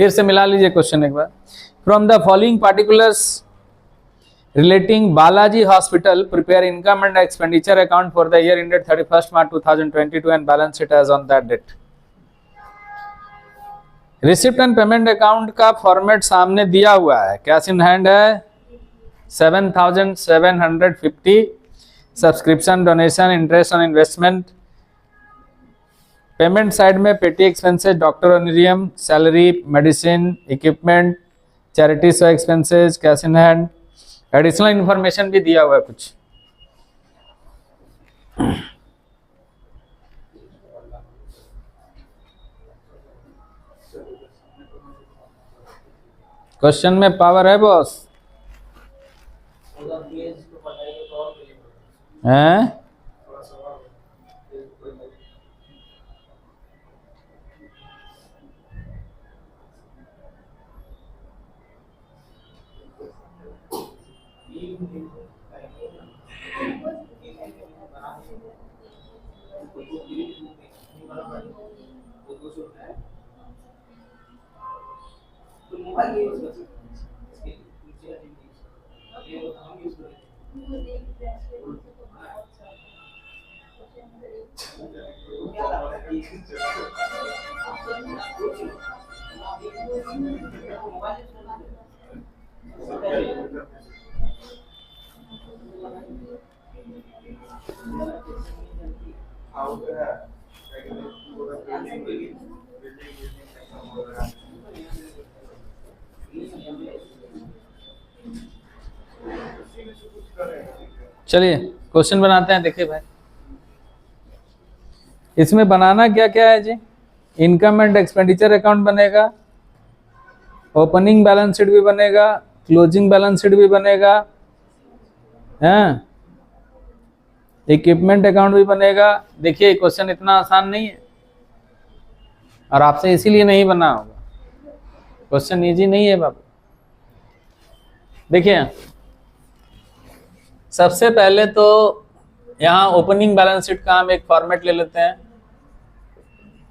फिर से मिला लीजिए क्वेश्चन एक बार। From the following particulars relating Balaji Hospital, prepare income and expenditure account for the year ended 31st March 2022 and balance it as on that date. Receipt and payment account का format सामने दिया हुआ है। Cash in hand है 7,750, subscription, donation, interest on investment. Payment side में petty expenses, doctor honorarium, salary, medicine, equipment, charity so expenses, cash in hand. Additional information भी दिया हुआ है कुछ। क्वेश्चन में पावर है बॉस? हैं? चलिए क्वेश्चन बनाते हैं। देखिए भाई, इसमें बनाना क्या क्या है जी? इनकम एंड एक्सपेंडिचर अकाउंट बनेगा, ओपनिंग बैलेंस शीट भी बनेगा, क्लोजिंग बैलेंस शीट भी बनेगा, हैं, इक्विपमेंट अकाउंट भी बनेगा। देखिए क्वेश्चन इतना आसान नहीं है और आपसे इसीलिए नहीं बना होगा। क्वेश्चन इजी नहीं है बाबू। देखिए सबसे पहले तो यहाँ ओपनिंग बैलेंस शीट का हम एक फॉर्मेट ले लेते हैं।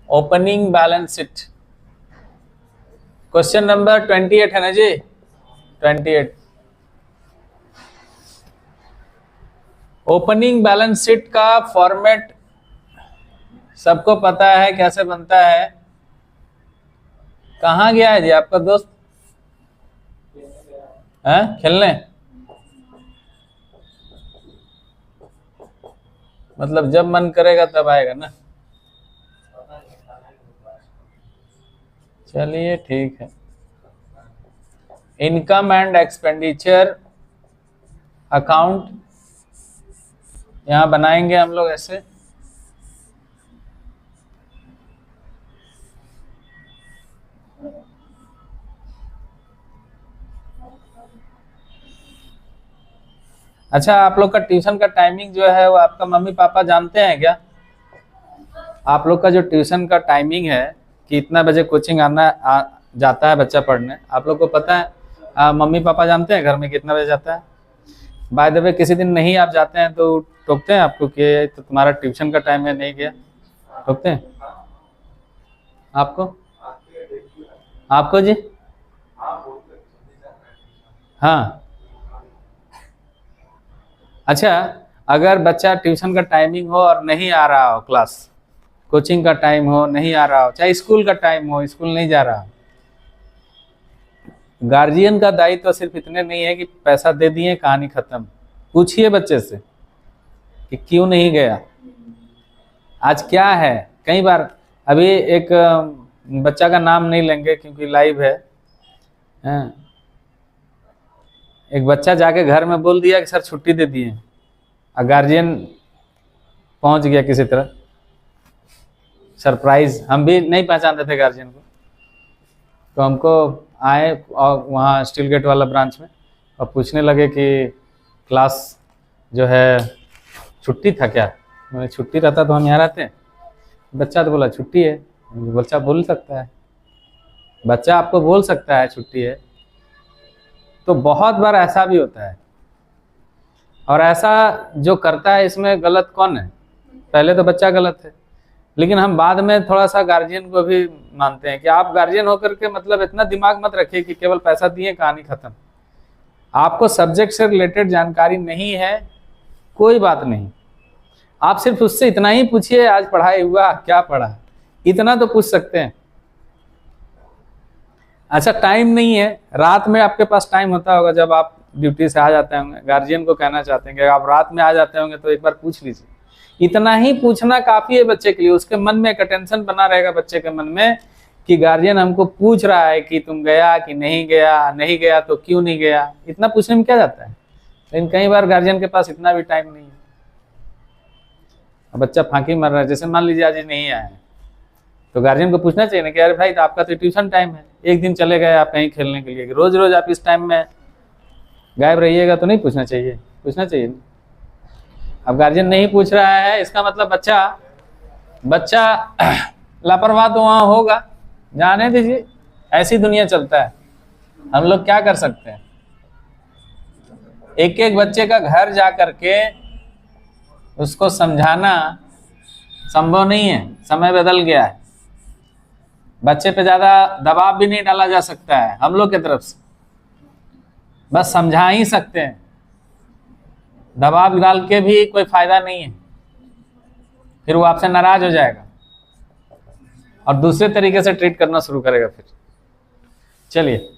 Opening balance sheet question number 28 है ना जी? 28। ओपनिंग बैलेंस शीट का फॉर्मेट सबको पता है कैसे बनता है। कहाँ गया है जी आपका दोस्त? हैं खेलने? मतलब जब मन करेगा तब आएगा ना? चलिए ठीक है। इनकम एंड एक्सपेंडिचर अकाउंट यहाँ बनाएंगे हम लोग ऐसे। अच्छा, आप लोग का ट्यूशन का टाइमिंग जो है वो आपका मम्मी पापा जानते हैं क्या? आप लोग का जो ट्यूशन का टाइमिंग है कि इतना बजे कोचिंग जाता है बच्चा पढ़ने, आप लोग को पता है? मम्मी पापा जानते हैं घर में कितना बजे जाता है? बाय द वे किसी दिन नहीं आप जाते हैं तो टोकते हैं आपको कि तो तुम्हारा ट्यूशन का टाइम है नहीं गया? टोकते हैं आपको? आपको जी? हाँ। अच्छा, अगर बच्चा ट्यूशन का टाइमिंग हो और नहीं आ रहा हो, क्लास कोचिंग का टाइम हो नहीं आ रहा हो, चाहे स्कूल का टाइम हो स्कूल नहीं जा रहा हो, गार्जियन का दायित्व तो सिर्फ इतने नहीं है कि पैसा दे दिए कहानी खत्म। पूछिए बच्चे से कि क्यों नहीं गया, आज क्या है। कई बार अभी एक बच्चा का नाम नहीं लेंगे क्योंकि लाइव है, एक बच्चा जाके घर में बोल दिया कि सर छुट्टी दे दिए, और गार्जियन पहुंच गया किसी तरह सरप्राइज। हम भी नहीं पहचानते थे गार्जियन को, तो हमको आए और वहाँ स्टील गेट वाला ब्रांच में और पूछने लगे कि क्लास जो है छुट्टी था क्या? मैंने छुट्टी रहता तो हम यहाँ रहते। बच्चा तो बोला छुट्टी है। बच्चा बोल सकता है, बच्चा आपको बोल सकता है छुट्टी है। तो बहुत बार ऐसा भी होता है, और ऐसा जो करता है इसमें गलत कौन है? पहले तो बच्चा गलत है। लेकिन हम बाद में थोड़ा सा गार्जियन को भी मानते हैं कि आप गार्जियन होकर के मतलब इतना दिमाग मत रखिए कि केवल पैसा दिए कहानी खत्म। आपको सब्जेक्ट से रिलेटेड जानकारी नहीं है, कोई बात नहीं, आप सिर्फ उससे इतना ही पूछिए, आज पढ़ाई हुआ, क्या पढ़ा, इतना तो पूछ सकते हैं। अच्छा, टाइम नहीं है, रात में आपके पास टाइम होता होगा जब आप ड्यूटी से आ जाते होंगे, गार्जियन को कहना चाहते हैं कि आप रात में आ जाते होंगे तो एक बार पूछ लीजिए। इतना ही पूछना काफी है बच्चे के लिए, उसके मन में एक टेंशन बना रहेगा बच्चे के मन में कि गार्जियन हमको पूछ रहा है कि तुम गया कि नहीं गया, नहीं गया तो क्यों नहीं गया। इतना पूछने में क्या जाता है, लेकिन कई बार गार्जियन के पास इतना भी टाइम नहीं है। बच्चा फांकी मार रहा है, जैसे मान लीजिए आज नहीं आया है तो गार्जियन को पूछना चाहिए ना कि अरे भाई तो आपका तो ट्यूशन टाइम है, एक दिन चले गए आप कहीं खेलने के लिए, रोज रोज आप इस टाइम में गायब रहिएगा, तो नहीं पूछना चाहिए, पूछना चाहिए ना। अब गार्जियन नहीं पूछ रहा है, इसका मतलब बच्चा लापरवाह तो वहां होगा, जाने दीजिए, ऐसी दुनिया चलता है, हम लोग क्या कर सकते हैं। एक एक बच्चे का घर जा करके उसको समझाना संभव नहीं है, समय बदल गया है, बच्चे पे ज्यादा दबाव भी नहीं डाला जा सकता है हम लोग की तरफ से, बस समझा ही सकते हैं, दबाव डाल के भी कोई फायदा नहीं है, फिर वो आपसे नाराज हो जाएगा और दूसरे तरीके से ट्रीट करना शुरू करेगा। फिर चलिए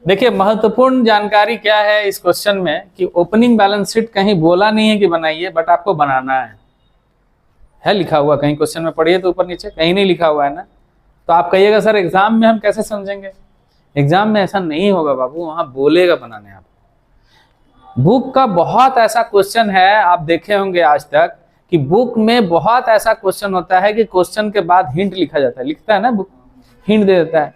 देखिए, महत्वपूर्ण जानकारी क्या है इस क्वेश्चन में कि ओपनिंग बैलेंस शीट कहीं बोला नहीं है कि बनाइए, बट आपको बनाना है लिखा हुआ, कहीं क्वेश्चन में पढ़िए तो ऊपर नीचे कहीं नहीं लिखा हुआ है ना। तो आप कहिएगा सर एग्जाम में हम कैसे समझेंगे, एग्जाम में ऐसा नहीं होगा बाबू, वहां बोलेगा बनाने। आप बुक का बहुत ऐसा क्वेश्चन है, आप देखे होंगे आज तक कि बुक में बहुत ऐसा क्वेश्चन होता है कि क्वेश्चन के बाद हिंट लिखा जाता है, लिखता है ना बुक, हिंट दे देता है।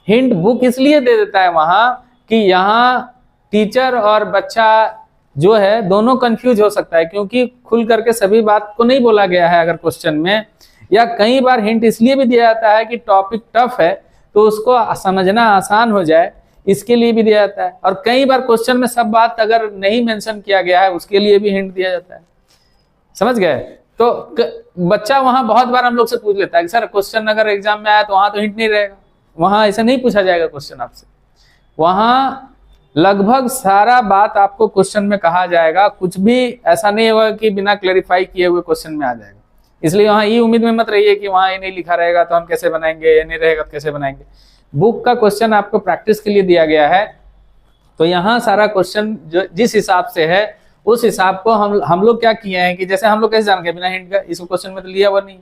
हिंट बुक इसलिए दे देता है वहां कि यहाँ टीचर और बच्चा जो है दोनों कंफ्यूज हो सकता है, क्योंकि खुल करके सभी बात को नहीं बोला गया है अगर क्वेश्चन में, या कई बार हिंट इसलिए भी दिया जाता है कि टॉपिक टफ है तो उसको समझना आसान हो जाए, इसके लिए भी दिया जाता है। और कई बार क्वेश्चन में सब बात अगर नहीं मेंशन किया गया है उसके लिए भी हिंट दिया जाता है, समझ गए। तो बच्चा वहां बहुत बार हम लोग से पूछ लेता है कि सर क्वेश्चन अगर एग्जाम में आया तो वहां तो हिंट नहीं रहेगा, वहां ऐसा नहीं पूछा जाएगा क्वेश्चन आपसे, वहां लगभग सारा बात आपको क्वेश्चन में कहा जाएगा, कुछ भी ऐसा नहीं होगा कि बिना क्लैरिफाई किए हुए क्वेश्चन में आ जाएगा। इसलिए वहां ये उम्मीद में मत रहिए कि वहां ये नहीं लिखा रहेगा तो हम कैसे बनाएंगे, ये नहीं रहेगा तो कैसे बनाएंगे। बुक का क्वेश्चन आपको प्रैक्टिस के लिए दिया गया है, तो यहाँ सारा क्वेश्चन जो जिस हिसाब से है उस हिसाब को हम लोग क्या किए हैं कि जैसे हम लोग कैसे जान गए बिना हिंट का, इस क्वेश्चन में तो लिया हुआ नहीं,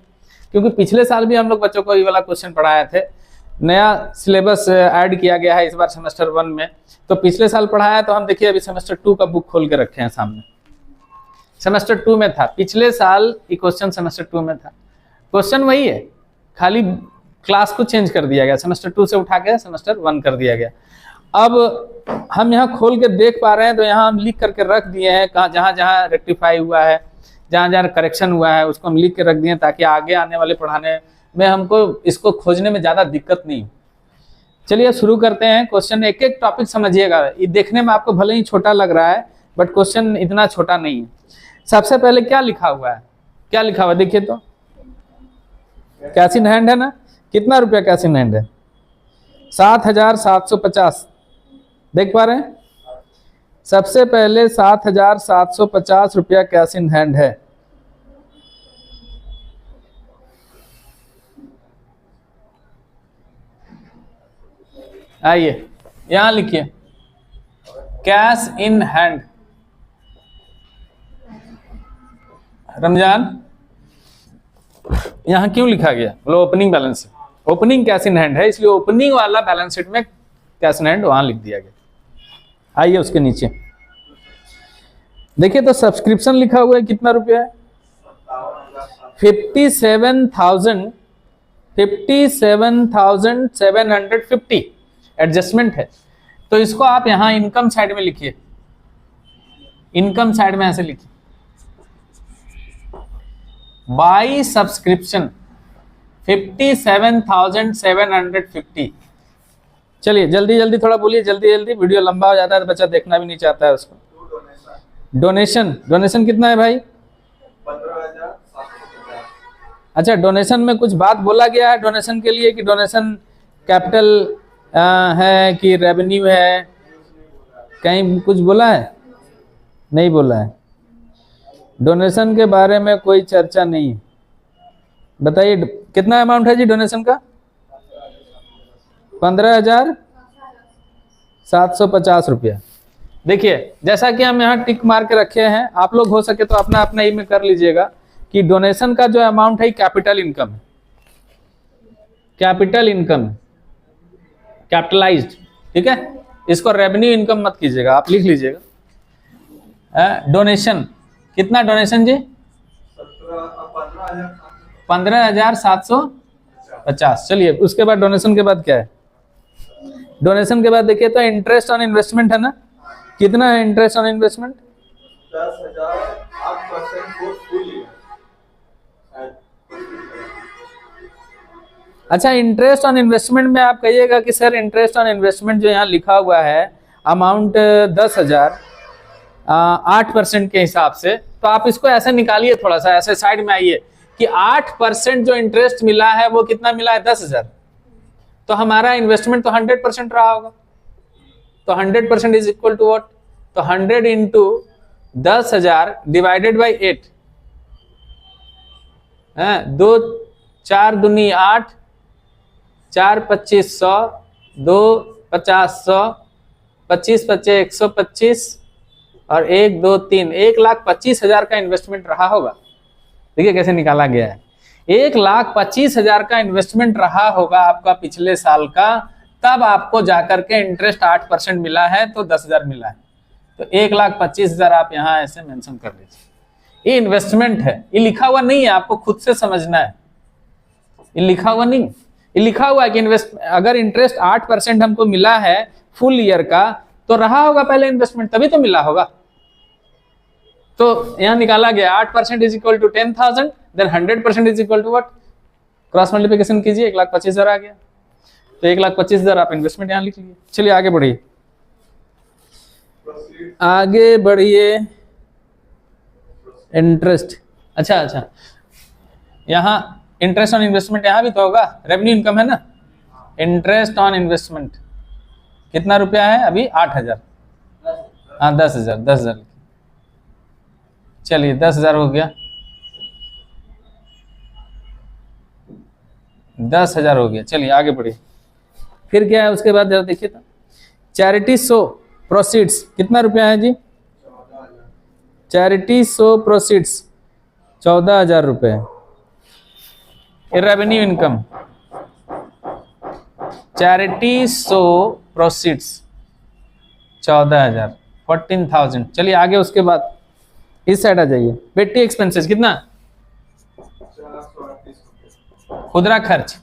क्योंकि पिछले साल भी हम लोग बच्चों को ये वाला क्वेश्चन पढ़ाए थे। नया सिलेबस ऐड किया गया है इस बार सेमेस्टर 1 में, तो पिछले साल पढ़ाया तो हम देखिए अभी सेमेस्टर 2 का बुक खोल के रखे हैं सामने, सेमेस्टर 2 में था, पिछले साल ये क्वेश्चन सेमेस्टर 2 में था, क्वेश्चन वही है, खाली क्लास को चेंज कर दिया गया, सेमेस्टर 2 से उठा के सेमेस्टर 1 कर दिया गया। अब हम यहाँ खोल के देख पा रहे हैं तो यहाँ हम लिख करके रख दिए हैं कहाँ जहाँ जहाँ रेक्टिफाई हुआ है, जहाँ जहाँ करेक्शन हुआ है उसको हम लिख के रख दिए ताकि आगे आने वाले पढ़ाने में हमको इसको खोजने में ज़्यादा दिक्कत नहीं। चलिए शुरू करते हैं क्वेश्चन, एक एक टॉपिक समझिएगा, ये देखने में आपको भले ही छोटा लग रहा है बट क्वेश्चन इतना छोटा नहीं है। सबसे पहले क्या लिखा हुआ है, क्या लिखा हुआ है देखिए तो, कैश इन हैंड है ना, कितना रुपया कैश इन हैंड है, 7,750, देख पा रहे हैं। सबसे पहले 7,750 रुपया कैश इन हैंड है। आइए यहां लिखिए कैश इन हैंड। रमजान यहां क्यों लिखा गया, बोलो opening balance, opening cash in hand है इसलिए ओपनिंग वाला बैलेंस शीट में कैश इन हैंड वहां लिख दिया गया। आइए उसके नीचे देखिए तो सब्सक्रिप्शन लिखा हुआ है, कितना रुपया है, 57,750 एडजस्टमेंट है। तो इसको आप यहां इनकम साइड में लिखिए, इनकम साइड में ऐसे लिखिए, बाई सब्सक्रिप्शन 57,750। चलिए जल्दी जल्दी थोड़ा बोलिए, जल्दी जल्दी, वीडियो लंबा हो जाता है तो बच्चा देखना भी नहीं चाहता है उसको। डोनेशन, डोनेशन कितना है भाई, अच्छा, डोनेशन में कुछ बात बोला गया है डोनेशन के लिए कि डोनेशन कैपिटल है कि रेवेन्यू है, कहीं कुछ बोला है? नहीं बोला है। डोनेशन के बारे में कोई चर्चा नहीं है। बताइए कितना अमाउंट है जी डोनेशन का? 15,750 रुपया। देखिए जैसा कि हम यहाँ टिक मार के रखे हैं, आप लोग हो सके तो अपना अपना ई में कर लीजिएगा कि डोनेशन का जो अमाउंट है कैपिटल इनकम है, कैपिटल इनकम, कैपिटलाइज्ड, ठीक है। इसको रेवेन्यू इनकम मत कीजिएगा, आप लिख लीजिएगा। डोनेशन कितना डोनेशन जी? 15,750। चलिए उसके बाद डोनेशन के बाद क्या है? डोनेशन के बाद देखिए तो इंटरेस्ट ऑन इन्वेस्टमेंट है ना, कितना है interest on investment? 10,000 8% full year. अच्छा, इंटरेस्ट ऑन इन्वेस्टमेंट में आप कहिएगा कि सर इंटरेस्ट ऑन इन्वेस्टमेंट जो यहाँ लिखा हुआ है अमाउंट 10,000 8% के हिसाब से, तो आप इसको ऐसे निकालिए, थोड़ा सा ऐसे साइड में आइए कि 8% जो इंटरेस्ट मिला है वो कितना मिला है? 10,000। तो हमारा इन्वेस्टमेंट तो 100% रहा होगा, तो 100% इज इक्वल टू व्हाट? तो 100 इंटू 10,000 डिवाइडेड बाई 8 है, 2 4 दूनी 8, 4 25 100, 2 50 100, 25 25 125 और 1 2 3 1,25,000 का इन्वेस्टमेंट रहा होगा। देखिए कैसे निकाला गया है, 1,25,000 का इन्वेस्टमेंट रहा होगा आपका पिछले साल का, तब आपको जाकर के इंटरेस्ट 8% मिला है, तो 10,000 मिला है। तो 1,25,000 आप यहाँ ऐसे मेंशन कर लीजिए। ये इन्वेस्टमेंट है, ये लिखा हुआ नहीं है, आपको खुद से समझना है। ये लिखा हुआ नहीं, ये लिखा हुआ है कि अगर इंटरेस्ट 8% हमको मिला है फुल ईयर का, तो रहा होगा पहले इन्वेस्टमेंट, तभी तो मिला होगा। तो यहाँ निकाला गया 8% is equal to 10,000, then 100% is equal to what? Cross multiplication कीजिए, 1,25,000 आ गया। तो 1,25,000 आप इन्वेस्टमेंट यहाँ लिख लीजिए। चलिए आगे बढ़िए, आगे बढ़िए। इंटरेस्ट, अच्छा, यहाँ इंटरेस्ट ऑन इन्वेस्टमेंट यहाँ भी तो होगा, रेवेन्यू इनकम है ना। इंटरेस्ट ऑन इन्वेस्टमेंट कितना रुपया है अभी? 8,000। हाँ 10,000। चलिए 10,000 हो गया, 10,000 हो गया। चलिए आगे बढ़िए, फिर क्या है उसके बाद जरा देखिए तो। चैरिटी शो प्रोसीड्स कितना रुपया है जी? चैरिटी शो प्रोसीड्स 14,000 रुपये। Revenue income, charity show proceeds 14,000, 14,000। चलिए आगे उसके बाद इस साइड आ जाइए। पेटी एक्सपेंसेस कितना? खुदरा खर्च,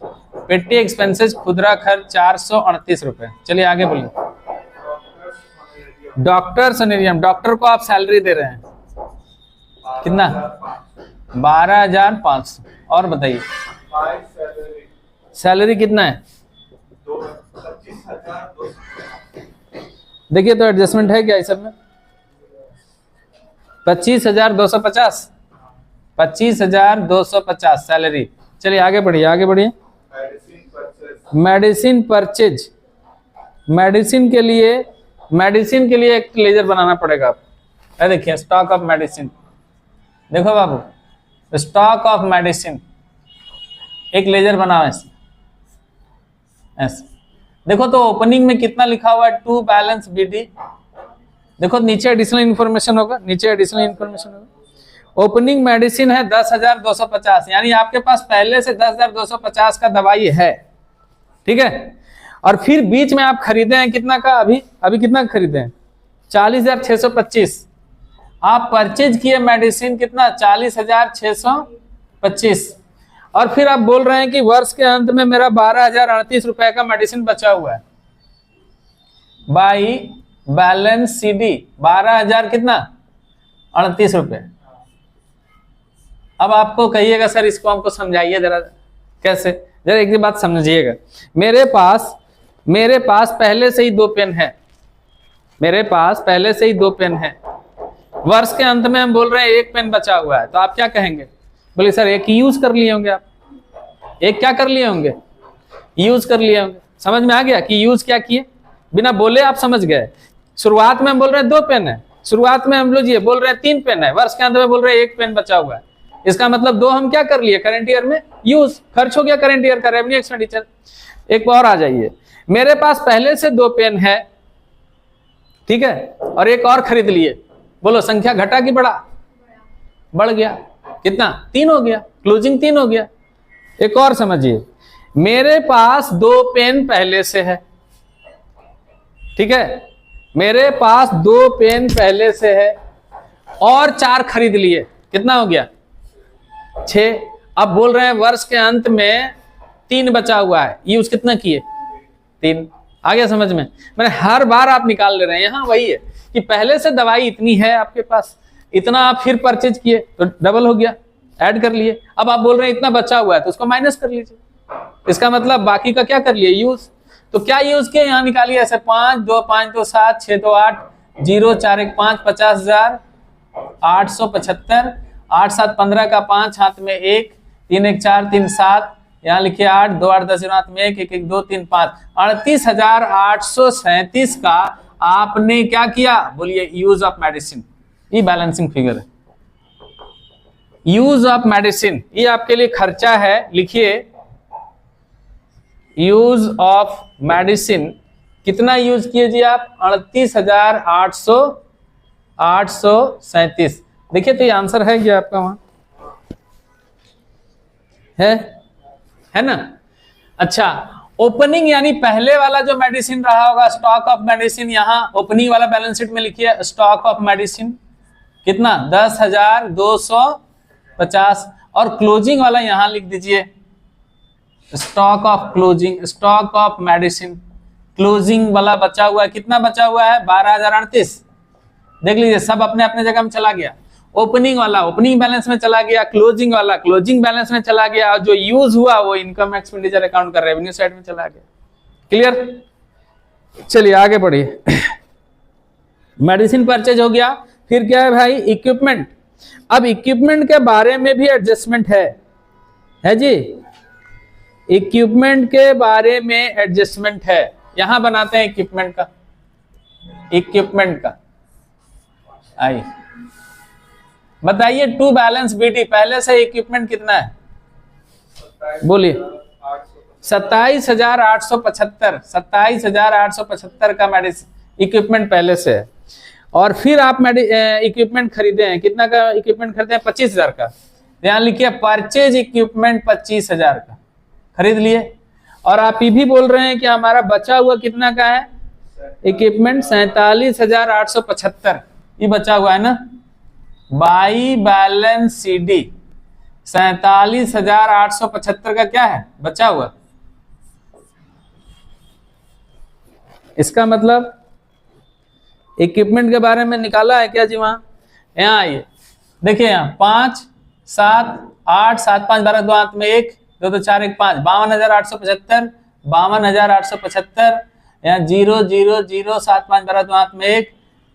पेटी एक्सपेंसेस खुदरा खर्च 438 रुपए। चलिए आगे बोलिए। डॉक्टर सनेरियम, डॉक्टर को आप सैलरी दे रहे हैं कितना? 12,500। और बताइए सैलरी कितना है? 25,200। देखिए तो एडजस्टमेंट है क्या इस सब में? 25,250, 25,250 सैलरी। चलिए आगे बढ़िए, आगे बढ़िए। मेडिसिन परचेज, मेडिसिन के लिए एक लेजर बनाना पड़ेगा आपको। देखिए स्टॉक ऑफ मेडिसिन, देखो बाबू, स्टॉक ऑफ मेडिसिन, एक लेजर बनाओ ऐसे ऐसे। देखो तो ओपनिंग में कितना लिखा हुआ है? To balance BD. देखो नीचे एडिशनल इन्फॉर्मेशन होगा, नीचे एडिशनल इन्फॉर्मेशन होगा। ओपनिंग मेडिसिन है 10,250, यानी आपके पास पहले से 10,250 का दवाई है, ठीक है। और फिर बीच में आप खरीदे हैं कितना का? अभी कितना खरीदे हैं? 40,625। आप परचेज किए मेडिसिन कितना? 40,625। और फिर आप बोल रहे हैं कि वर्ष के अंत में मेरा 12,038 रुपए का मेडिसिन बचा हुआ है। बाई बैलेंस सीडी 12,000 कितना? 38 रुपए। अब आपको कहिएगा सर इसको हमको समझाइए जरा, कैसे? जरा एक बात समझिएगा। मेरे पास पहले से ही 2 पेन है, मेरे पास पहले से ही 2 पेन है। वर्ष के अंत में हम बोल रहे हैं 1 पेन बचा हुआ है, तो आप क्या कहेंगे? बोले सर एक यूज कर लिए होंगे आप, एक क्या कर लिए होंगे, यूज कर लिए होंगे। समझ में आ गया कि यूज क्या किए, बिना बोले आप समझ गए। शुरुआत में हम बोल रहे हैं 2 पेन है, शुरुआत में हम लोग ये बोल रहे हैं 3 पेन है, वर्ष के अंत में बोल रहे हैं 1 पेन बचा हुआ है। इसका मतलब 2 हम क्या कर लिए करंट ईयर में यूज, खर्च हो गया करंट ईयर का रेवेन्यू एक्सपेंडिचर। एक और आ जाइए, मेरे पास पहले से 2 पेन है, ठीक है, और एक और खरीद लिए, बोलो संख्या घटा कि बढ़ा, बढ़ गया, कितना 3 हो गया, क्लोजिंग 3 हो गया। एक और समझिए, मेरे पास 2 पेन पहले से है, ठीक है, मेरे पास 2 पेन पहले से है और 4 खरीद लिए, कितना हो गया 6। अब बोल रहे हैं वर्ष के अंत में 3 बचा हुआ है, यूज कितना किए 3। आ गया समझ में, मैंने हर बार आप निकाल ले रहे हैं। यहाँ वही है कि पहले से दवाई इतनी है आपके पास, इतना आप फिर परचेज किए तो डबल हो गया, ऐड कर लिए। अब आप बोल रहे हैं इतना बचा हुआ है तो उसको माइनस कर लीजिए, इसका मतलब बाकी का क्या कर लिए यूज। तो क्या यूज किया, यहाँ निकालिए ऐसे 5 2 5 2 7 6 2 8 0 4 1 5 50,875, 8 7 15 का 5 हाथ में 1 3 1 4 3 7, यहाँ लिखिए 8 2 8 10 हाथ में 1 1 1 2 3 5, 38,837 का आपने क्या किया, बोलिए यूज ऑफ मेडिसिन। ये बैलेंसिंग फिगर है, यूज ऑफ मेडिसिन, ये आपके लिए खर्चा है। लिखिए यूज ऑफ मेडिसिन कितना यूज किए जी आप, 38,837। देखिए तो ये आंसर है क्या आपका, वहां है ना। अच्छा, ओपनिंग यानी पहले वाला जो मेडिसिन रहा होगा, स्टॉक ऑफ मेडिसिन, यहाँ ओपनिंग वाला बैलेंस शीट में लिखिए स्टॉक ऑफ मेडिसिन कितना 10,250, और क्लोजिंग वाला यहां लिख दीजिए stock of closing, stock of medicine. Closing वाला बचा हुआ है, कितना बचा हुआ है 12,038। देख लीजिए सब अपने अपने जगह में चला गया। ओपनिंग वाला ओपनिंग बैलेंस में चला गया, क्लोजिंग वाला क्लोजिंग बैलेंस में चला गया, और जो यूज हुआ वो इनकम एक्सपेंडिचर अकाउंट का रेवेन्यू साइड में चला गया। क्लियर, चलिए आगे बढ़िए। मेडिसिन परचेज हो गया, फिर क्या है भाई इक्विपमेंट। अब इक्विपमेंट के बारे में भी एडजस्टमेंट है जी, इक्विपमेंट के बारे में एडजस्टमेंट है। यहां बनाते हैं इक्विपमेंट का, इक्विपमेंट का आई बताइए टू बैलेंस बीटी, पहले से इक्विपमेंट कितना है बोलिए 27,875, 27,875 का मेडिसिन इक्विपमेंट पहले से है। और फिर आप इक्विपमेंट खरीदे हैं, कितना का इक्विपमेंट खरीदे हैं 25,000 का, यहाँ लिखिए परचेज इक्विपमेंट 25,000 का खरीद लिए। और आप ये भी बोल रहे हैं कि हमारा बचा हुआ कितना का है इक्विपमेंट 47,875, ये बचा हुआ है ना बाई बैलेंस सीडी 47,875 का क्या है बचा हुआ। इसका मतलब इक्विपमेंट के बारे में निकाला है क्या जी वहां, यहाँ आइए देखिए, यहाँ 5 7 8 7 5 12 2 हाथ में 1 2 2 4 1 5 52,875, 52,875, यहाँ 0 0 0 7 5 12 2 हाथ में 1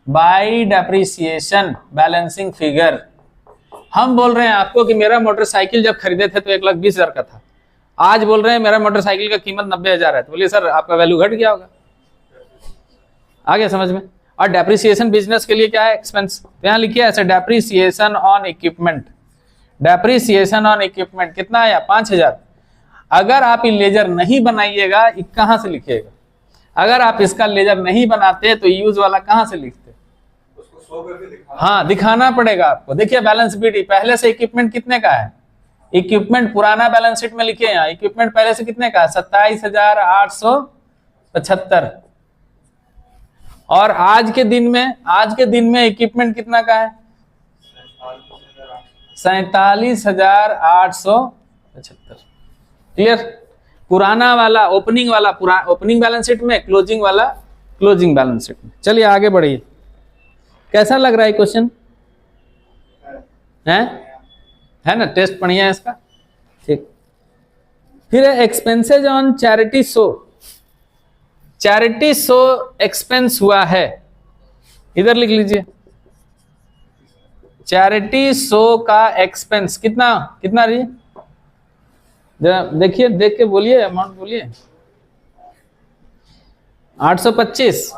बाई डेप्रिसिएशन बैलेंसिंग फिगर। हम बोल रहे हैं आपको कि मेरा मोटरसाइकिल जब खरीदे थे तो 1,20,000 का था, आज बोल रहे हैं मेरा मोटरसाइकिल का कीमत 90,000 है, तो बोलिए सर आपका वैल्यू घट गया होगा। आ गया समझ में। और डेप्रिसिएशन बिजनेस के लिए क्या है एक्सपेंस, तो यहाँ लिखिए ऐसे depreciation on equipment, depreciation on equipment कितना आया 5,000। अगर आप ये लेजर नहीं बनाइएगा कहां से लिखिएगा, अगर आप इसका लेजर नहीं बनाते तो यूज वाला कहां से लिखते, हाँ दिखाना पड़ेगा आपको। देखिए बैलेंस बीटी पहले से इक्विपमेंट कितने का है, इक्विपमेंट पुराना बैलेंस शीट में लिखिए यहाँ इक्विपमेंट पहले से कितने का है 27,875, और आज के दिन में इक्विपमेंट कितना का है 47,875। क्लियर, पुराना वाला ओपनिंग वाला ओपनिंग बैलेंस शीट में, क्लोजिंग वाला क्लोजिंग बैलेंस शीट में। चलिए आगे बढ़िए, कैसा लग रहा है क्वेश्चन है ना, टेस्ट बढ़िया है इसका, ठीक। फिर expenses on charity show, charity show expense हुआ है, इधर लिख लीजिए चैरिटी शो का एक्सपेंस कितना कितना रही, जरा देखिए, देख के बोलिए, अमाउंट बोलिए। 825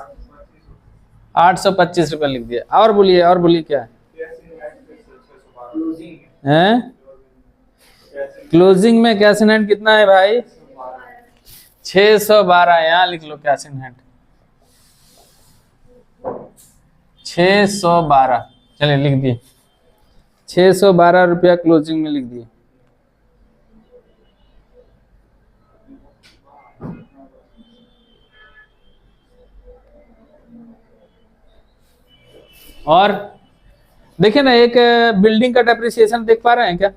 825 रुपये लिख दिया। और बोलिए, और बोलिए क्या है? क्लोजिंग में कैश इन हैंड कितना है भाई? 612। यहाँ लिख लो कैश इन हैंड 612। चलिए लिख दिए 612 रुपया क्लोजिंग में लिख दिए। और देखिए ना, एक बिल्डिंग का डेप्रिसिएशन देख पा रहे हैं क्या?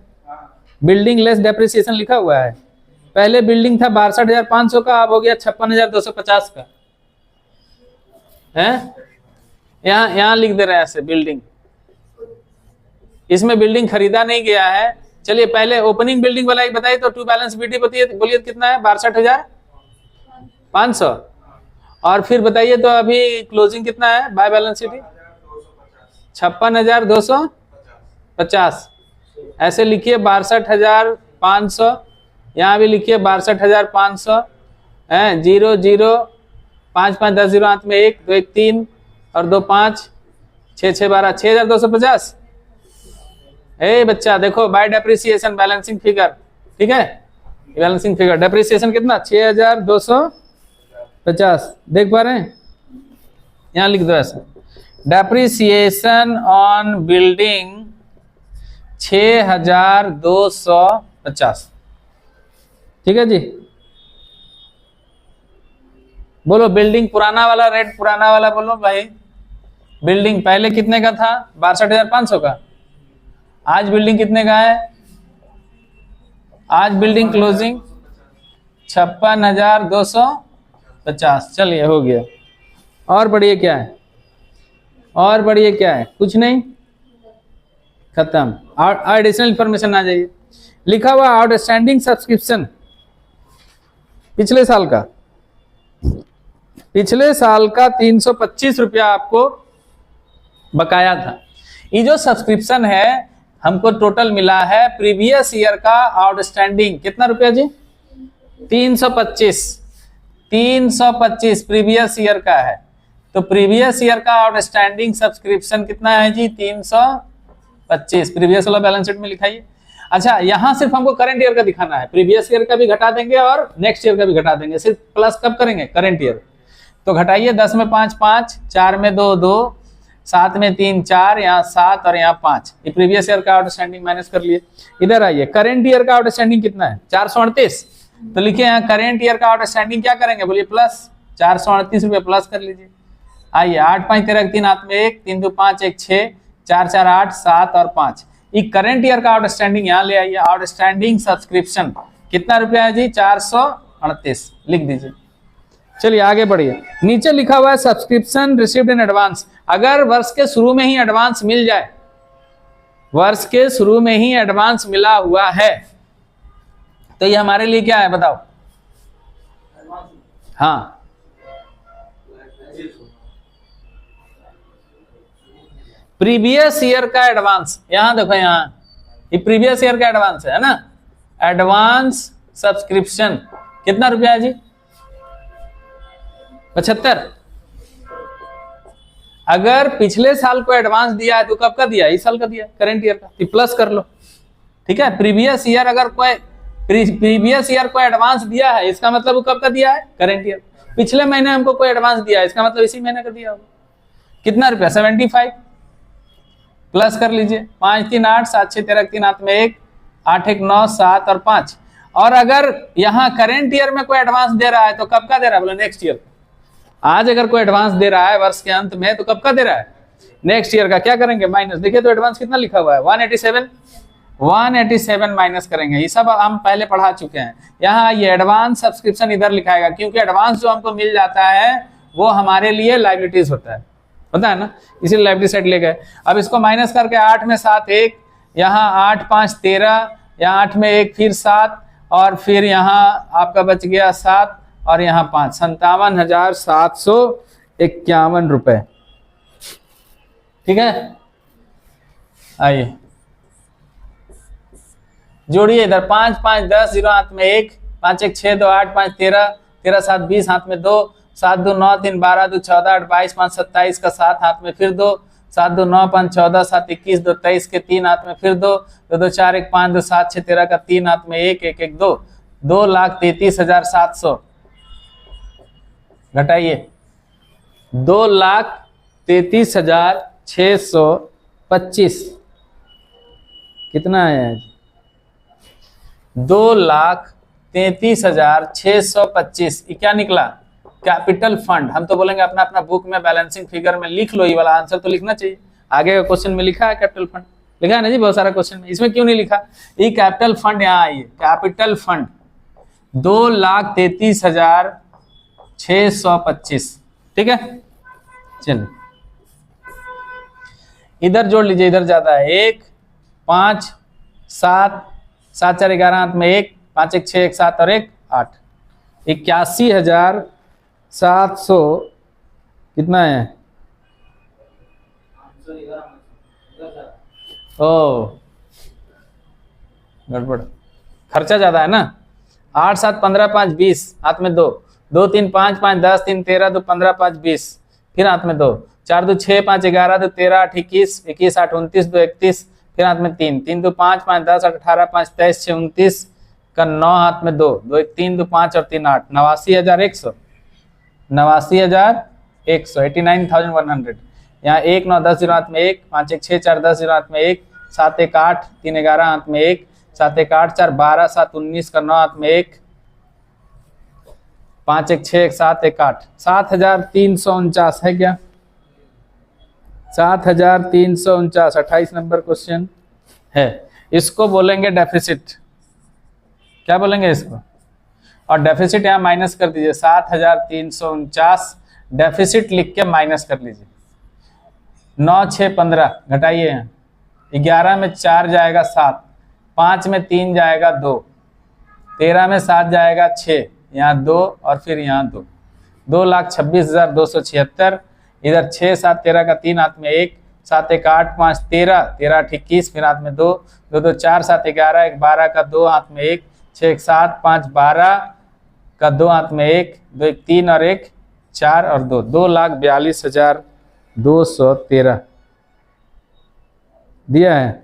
बिल्डिंग लेस डेप्रिसिएशन लिखा हुआ है। पहले बिल्डिंग था 62,500 का, अब हो गया 56,250 का है। यहाँ लिख दे रहे हैं ऐसे बिल्डिंग, इसमें बिल्डिंग खरीदा नहीं गया है। चलिए पहले ओपनिंग बिल्डिंग वाला ही बताइए तो टू बैलेंस बीटी बोलिए कितना है? 62,500। और फिर बताइए तो अभी क्लोजिंग कितना है बाय बैलेंस शीट? 56,250। ऐसे लिखिए 62,500, यहाँ भी लिखिए 62,500 है। 0 0 5 5 10 0 हाथ में 1 2 1 3 और 2 5 6 6 12 6,250। ए बच्चा देखो, बाय डेप्रिसिएशन बैलेंसिंग फिगर, ठीक है? बैलेंसिंग फिगर डेप्रिसिएशन कितना? 6,250। देख पा रहे हैं? यहाँ लिख दो ऐसे, डेप्रिसिएशन ऑन बिल्डिंग 6,250। ठीक है जी? बोलो बिल्डिंग पुराना वाला रेट, पुराना वाला बोलो भाई। बिल्डिंग पहले कितने का था? 62,500 का। आज बिल्डिंग कितने का है? आज बिल्डिंग क्लोजिंग 56,250। चलिए हो गया। और बढ़िए क्या है? और बढ़िए क्या है? कुछ नहीं, खत्म। एडिशनल इंफॉर्मेशन आ जाइए। लिखा हुआ आउटस्टैंडिंग सब्सक्रिप्शन पिछले साल का, पिछले साल का 325 रुपया आपको बकाया था। ये जो सब्सक्रिप्शन है हमको टोटल मिला है प्रीवियस ईयर का आउटस्टैंडिंग कितना रुपया जी? 325 प्रीवियस ईयर का है। तो प्रीवियस ईयर का आउटस्टैंडिंग सब्सक्रिप्शन कितना है जी? 325। प्रीवियस वाला बैलेंस शीट में लिखाइए। अच्छा, यहां सिर्फ हमको करंट ईयर का दिखाना है, प्रीवियस ईयर का भी घटा देंगे और नेक्स्ट ईयर का भी घटा देंगे। सिर्फ प्लस कब करेंगे? Current year. तो घटाइए, 10 में 5 5, 4 में 2 2, 7 में 3 4, यहाँ 7 और यहाँ 5। ये प्रीवियस ईयर का आउटस्टैंडिंग माइनस कर लिए। इधर आइए, करंट ईयर का आउटस्टैंडिंग कितना है? 438। तो लिखिए यहाँ करंट ईयर का आउटस्टैंडिंग क्या करेंगे? बोलिए प्लस 438 रुपये प्लस कर लीजिए। आइए, 8 5 13 3 हाथ में 1 3 2 5 1 6 4 4 8 7 और 5। ये करंट ईयर का आउटस्टैंडिंग यहाँ ले आइए। आउटस्टैंडिंग सब्सक्रिप्शन कितना रुपया है जी? 438 लिख दीजिए। चलिए आगे बढ़िए। नीचे लिखा हुआ है सब्सक्रिप्शन रिसीव्ड इन एडवांस। अगर वर्ष के शुरू में ही एडवांस मिल जाए, वर्ष के शुरू में ही एडवांस मिला हुआ है, तो ये हमारे लिए क्या है बताओ? हाँ, प्रीवियस ईयर का एडवांस। यहां देखो, यहां ये प्रीवियस ईयर का एडवांस है ना? एडवांस सब्सक्रिप्शन कितना रुपया है जी? 75। अगर पिछले साल को एडवांस दिया है तो कब का दिया? इस साल का दिया, करंट ईयर का। प्लस कर लो, ठीक है? प्रीवियस ईयर, अगर कोई प्रीवियस ईयर को एडवांस दिया है, इसका मतलब वो कब का दिया है? Current year. पिछले महीने हमको कोई एडवांस दिया है, इसका मतलब इसी महीने का दिया होगा। कितना रुपया? 75 प्लस कर लीजिए। 5 3 8 7 6 13 3 हाथ में 1 8 1 9 7 और 5। और अगर यहाँ करंट ईयर में कोई एडवांस दे रहा है तो कब का दे रहा है? बोलो नेक्स्ट ईयर। आज अगर कोई एडवांस दे रहा है वर्ष के अंत में तो कब का दे रहा है? नेक्स्ट ईयर का। क्या करेंगे? माइनस। देखिए तो एडवांस कितना लिखा हुआ है? 187 माइनस करेंगे। ये सब हम पहले पढ़ा चुके हैं। यहाँ ये एडवांस सब्सक्रिप्शन इधर लिखाएगा, क्योंकि एडवांस जो हमको मिल जाता है वो हमारे लिए लायबिलिटीज होता है ना, इसीलिए लायबिलिटी साइड ले गए। अब इसको माइनस करके 8 में 7 1, यहाँ 8 5 13, यहाँ 8 में 1 फिर 7 और फिर यहाँ आपका बच गया 7 और यहाँ 5, 57,751 रुपए। ठीक है? आइए जोड़िए इधर 5 5 10 0 हाथ में 1, 5 1 6 2 8 5 13, 13 7 20 हाथ में 2, 7 2 9 3 12 2 14 8 22 5 27 का 7 हाथ में फिर 2, 7 2 9 5 14 7 21 2 23 के 3 हाथ में फिर 2, 2 2 4 1 5 2 7 6 13 का 3 हाथ में 1 1 1 2, 2,33,700 घटाइए 2,33,625 कितना है? 2,33,625 ये क्या निकला? Capital fund. हम तो बोलेंगे अपना अपना बुक में बैलेंसिंग फिगर में लिख लो, ये वाला आंसर तो लिखना चाहिए। आगे का क्वेश्चन में लिखा है कैपिटल फंड, लिखा है ना जी बहुत सारा क्वेश्चन में, इसमें क्यों नहीं लिखा? ये कैपिटल फंड यहाँ आइए, कैपिटल फंड 2,33,625 ठीक है। चलिए इधर जोड़ लीजिए, इधर ज्यादा है 1 5 7 7 4 11 हाथ में 1, 5 1 6 1 7 और 1 8, 81,700 कितना है? ओ गड़बड़, खर्चा ज्यादा है ना। 8 7 15 5 20 हाथ में 2, 2 3 5 5 10 3 13 2 15 5 20 फिर हाथ में 2, 4 2 6 5 11 2 13 8 21 21 8 29 2 31 फिर हाथ में 3 3 2 5 5 10 8 18 5 23 6 29 का 9 हाथ में 2 2 1 3 2 5 और 3 8, 89,100 89,100 89,100। यहाँ 1 9 10 0 हाथ में 1, 5 1 6 4 10 0 हाथ में 1, 7 1 8 3 11 हाथ में 1, 7 1 8 4 12 7 19 का 9 हाथ में 1, 5 1 6 1 7 1 8, 7,349 है क्या? 7,349 28 नंबर क्वेश्चन है। इसको बोलेंगे डेफिसिट। क्या बोलेंगे इसको? और डेफिसिट यहाँ माइनस कर दीजिए, 7,349 डेफिसिट लिख के माइनस कर लीजिए। 9 6 15 घटाइए, 11 में 4 जाएगा 7, 5 में 3 जाएगा 2, 13 में 7 जाएगा 6, यहाँ 2 और फिर यहाँ 2, 2,26,276। इधर 6 7 13 का 3 हाथ में 1, 7 1 8 5 13 13 8 21 फिर हाथ में 2, 2 2 4 7 11 1 12 का 2 हाथ में 1, 6 1 7 5 12 का 2 हाथ में 1, 2 1 3 और 1 4 और 2, 2,42,213 दिया है?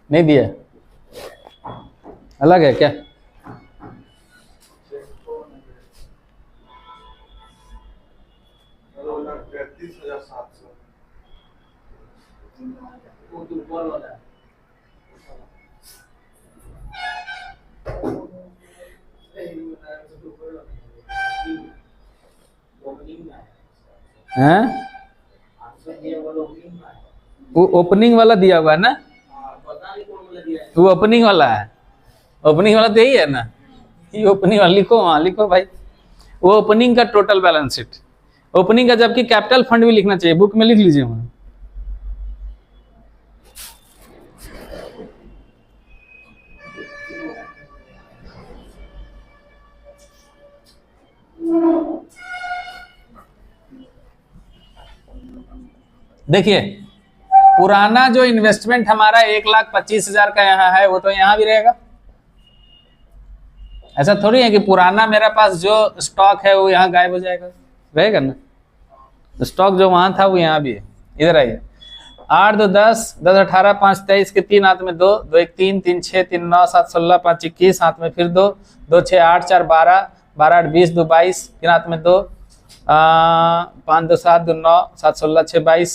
नहीं दिया? अलग है क्या? हैं? वो ओपनिंग वाला दिया हुआ है ना, वो ओपनिंग वाला है, ओपनिंग वाला तो यही है ना, ये ओपनिंग वाला लिखो, वहां लिखो भाई, वो ओपनिंग का टोटल बैलेंस शीट ओपनिंग का, जबकि कैपिटल फंड भी लिखना चाहिए, बुक में लिख लीजिए वहां। देखिए पुराना जो इन्वेस्टमेंट हमारा 1,25,000 का यहाँ है वो तो यहाँ भी रहेगा। ऐसा थोड़ी है कि पुराना मेरा पास जो स्टॉक है वो यहाँ गायब हो जाएगा, रहेगा ना। स्टॉक जो वहां था वो यहाँ भी है। इधर आइए, 8 2 10 10 18 5 23 के 3 हाथ में 2 2 1 3 3 6 3 9 7 16 5 21 हाथ में फिर 2 2 6 8 4 12 12 8 20 2 22 फिर हाथ में 2 5 2 7 2 9 7 16 6 22